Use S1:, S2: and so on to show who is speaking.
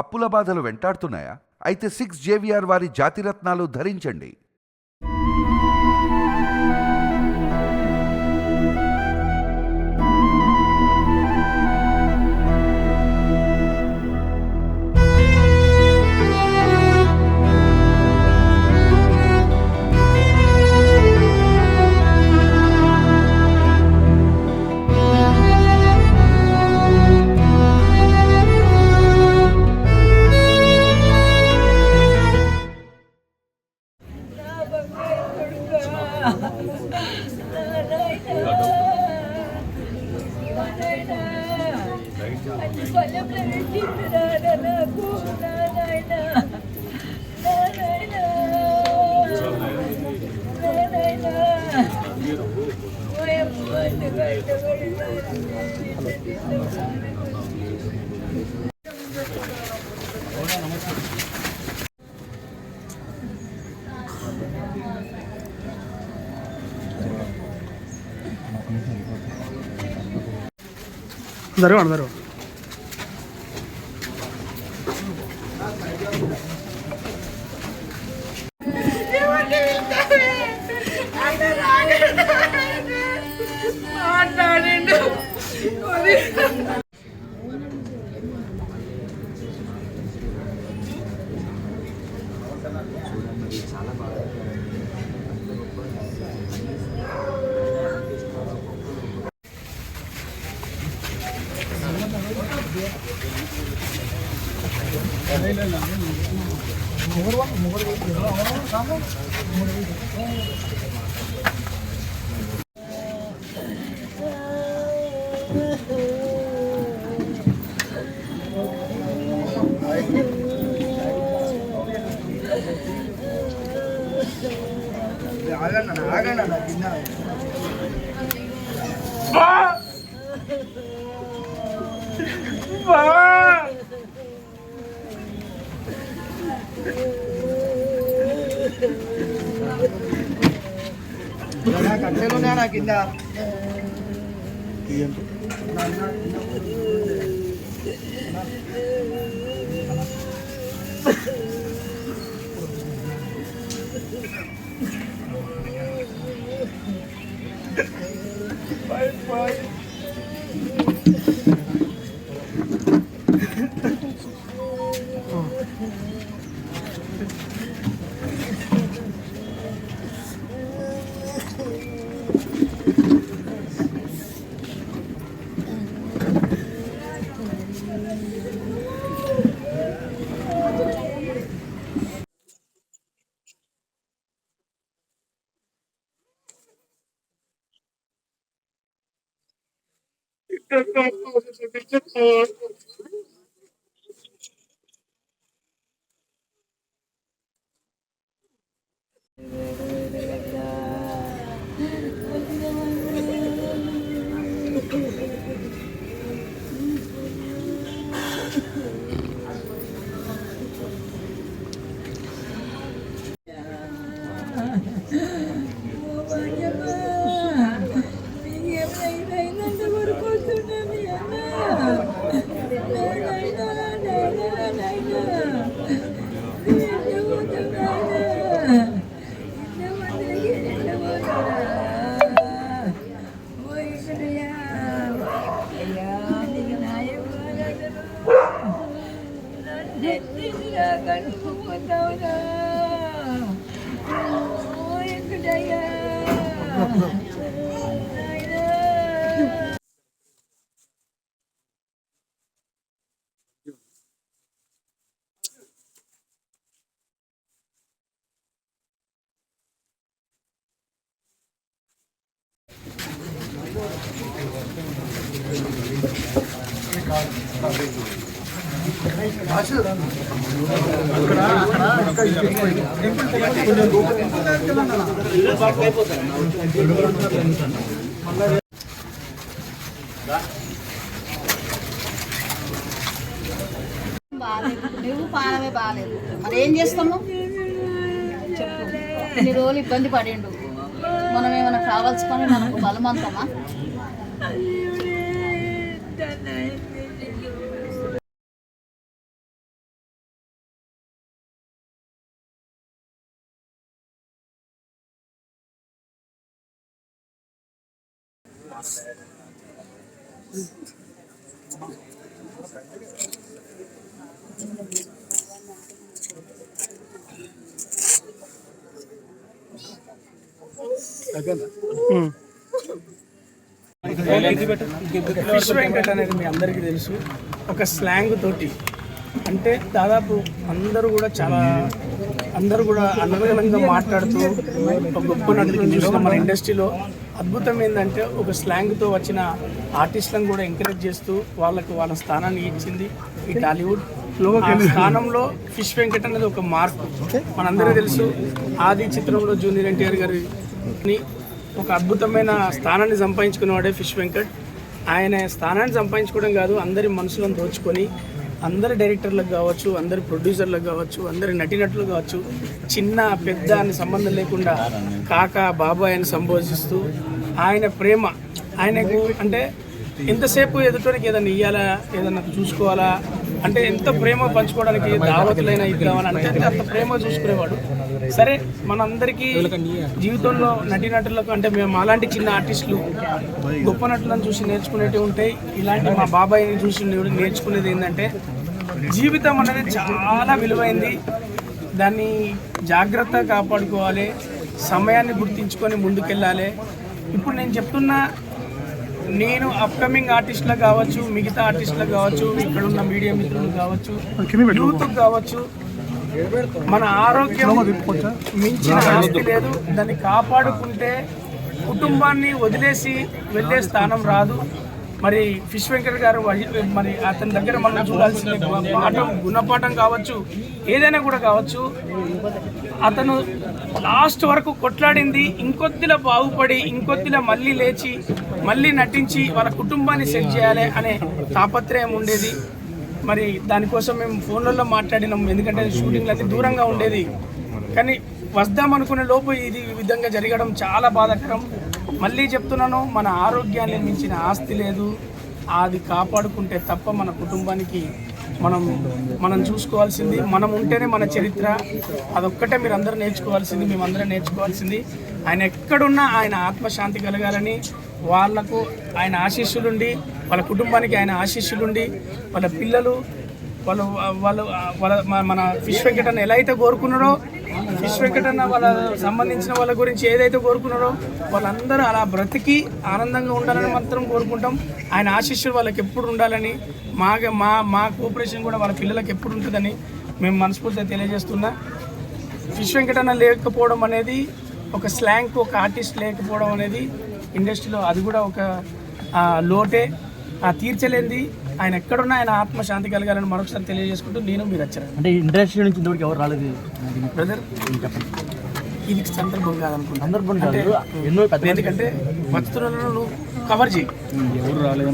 S1: అప్పుల బాధలు వెంటాడుతున్నాయా? అయితే 6 జేవిఆర్ వారి జాతిరత్నాలు ధరించండి.
S2: అందరూ
S3: చాలా బాగా ఆగండి కింద కట్టెలున్నా కింద
S4: నువ్వు పానమే బాగాలేదు మరి ఏం చేస్తాము ఇన్ని రోజులు ఇబ్బంది పడిండు మనం ఏమైనా కావాల్సుకొని మనకు బలవంతమా
S2: ఫిష్ వెంకట్ అనేది మీ అందరికీ తెలుసు. ఒక స్లాంగ్ తోటి అంటే దాదాపు అందరూ కూడా అనుగుణంగా మాట్లాడుతూ ఒక గొప్ప నటులను చూసిన మన ఇండస్ట్రీలో అద్భుతం ఏంటంటే ఒక స్లాంగ్తో వచ్చిన ఆర్టిస్టులను కూడా ఎంకరేజ్ చేస్తూ వాళ్ళ స్థానాన్ని ఇచ్చింది ఈ టాలీవుడ్. ఆ స్థానంలో ఫిష్ వెంకట్ అనేది ఒక మార్పు. మనందరూ తెలుసు ఆది చిత్రంలో జూనియర్ ఎన్టీఆర్ గారిని ఒక అద్భుతమైన స్థానాన్ని సంపాదించుకునేవాడే ఫిష్ వెంకట్. ఆయన స్థానాన్ని సంపాదించుకోవడం కాదు, అందరి మనసులను దోచుకొని అందరి డైరెక్టర్లకు కావచ్చు, అందరి ప్రొడ్యూసర్లకు కావచ్చు, అందరి నటీనటులు కావచ్చు, చిన్న పెద్ద అని సంబంధం లేకుండా కాకా బాబాయ్ అని సంబోధిస్తూ ఆయన ప్రేమ ఆయనకు అంటే ఎంతసేపు ఎదుటోనికి ఏదైనా ఇవ్వాలా, ఏదైనా చూసుకోవాలా అంటే ఎంత ప్రేమ పంచుకోవడానికి దావతులైనా ఇద్దామని అంటే అంత ప్రేమ చూసుకునేవాడు. సరే మనందరికీ జీవితంలో నటీనటులకు అంటే మేము అలాంటి చిన్న ఆర్టిస్టులు గొప్ప నటులను చూసి నేర్చుకునేవి ఉంటాయి. ఇలాంటి మా బాబాయ్ని చూసి నేర్చుకునేది ఏంటంటే జీవితం అనేది చాలా విలువైంది, దాన్ని జాగ్రత్తగా కాపాడుకోవాలి, సమయాన్ని గుర్తించుకొని ముందుకెళ్ళాలి. ఇప్పుడు నేను చెప్తున్నా, నేను అప్కమింగ్ ఆర్టిస్టులకు కావచ్చు, మిగతా ఆర్టిస్టులకు కావచ్చు, ఇక్కడున్న మీడియా మిత్రులకు కావచ్చు, యూత్కి కావచ్చు, మన ఆరోగ్యం మించిన ఆస్తి లేదు. దాన్ని కాపాడుకుంటే కుటుంబాన్ని వదిలేసి వెళ్ళే స్థానం రాదు. మరి ఫిష్ వెంకట్ గారు మరి అతని దగ్గర మనం చూడాల్సిన పాఠం గుణపాఠం కావచ్చు, ఏదైనా కూడా కావచ్చు. అతను లాస్ట్ వరకు కొట్లాడింది ఇంకొద్దిలా బాగుపడి ఇంకొద్దిలా మళ్ళీ లేచి మళ్ళీ నటించి వాళ్ళ కుటుంబాన్ని సెట్ చేయాలి అనే తాపత్రయం ఉండేది. మరి దానికోసం మేము ఫోన్లలో మాట్లాడినాం, ఎందుకంటే షూటింగ్లు అతి దూరంగా ఉండేది. కానీ వద్దాం అనుకునే లోపు ఇది ఈ విధంగా జరగడం చాలా బాధాకరం. మళ్ళీ చెప్తున్నాను, మన ఆరోగ్యాన్ని మించిన ఆస్తి లేదు. అది కాపాడుకుంటే తప్ప మన కుటుంబానికి మనం చూసుకోవాల్సింది మనం ఉంటేనే మన చరిత్ర. అదొక్కటే మీరు అందరూ నేర్చుకోవాల్సింది, మేమందరం నేర్చుకోవాల్సింది. ఆయన ఎక్కడున్నా ఆయన ఆత్మశాంతి కలగాలని, వాళ్లకు ఆయన ఆశీస్సులుండి, వాళ్ళ కుటుంబానికి ఆయన ఆశీస్సులుండి, వాళ్ళ పిల్లలు వాళ్ళ మన ఫిష్ వెంకట్ అన్న ఎలా అయితే కోరుకున్నారో, ఫిష్ వెంకట్ అన్న వాళ్ళ సంబంధించిన వాళ్ళ గురించి ఏదైతే కోరుకున్నారో వాళ్ళందరూ అలా బ్రతికి ఆనందంగా ఉండాలని మాత్రం కోరుకుంటాం. ఆయన ఆశీస్సులు వాళ్ళకి ఎప్పుడు ఉండాలని, మా కోఆపరేషన్ కూడా వాళ్ళ పిల్లలకి ఎప్పుడు ఉంటుందని మేము మనస్ఫూర్తిగా తెలియజేస్తున్నా. ఫిష్ వెంకట్ అన్న లేకపోవడం అనేది ఒక స్లాంగ్, ఒక ఆర్టిస్ట్ లేకపోవడం అనేది ఇండస్ట్రీలో అది కూడా ఒక లోటే, తీర్చలేంది. ఆయన ఎక్కడున్నా ఆయన ఆత్మశాంతి కలగాలని మరొకసారి తెలియజేసుకుంటూ నేను మీరు వచ్చారు.
S3: అంటే ఇండస్ట్రీ నుంచి ఇంతవరకు ఎవరు రాలేదు
S2: బ్రదర్, చెప్పండి. ఇది సందర్భం కాదనుకుంటా,
S3: ఎందుకంటే
S2: ఎందుకంటే వస్తువులను నువ్వు కవర్ చేయి.
S3: ఎవరు రాలేదు.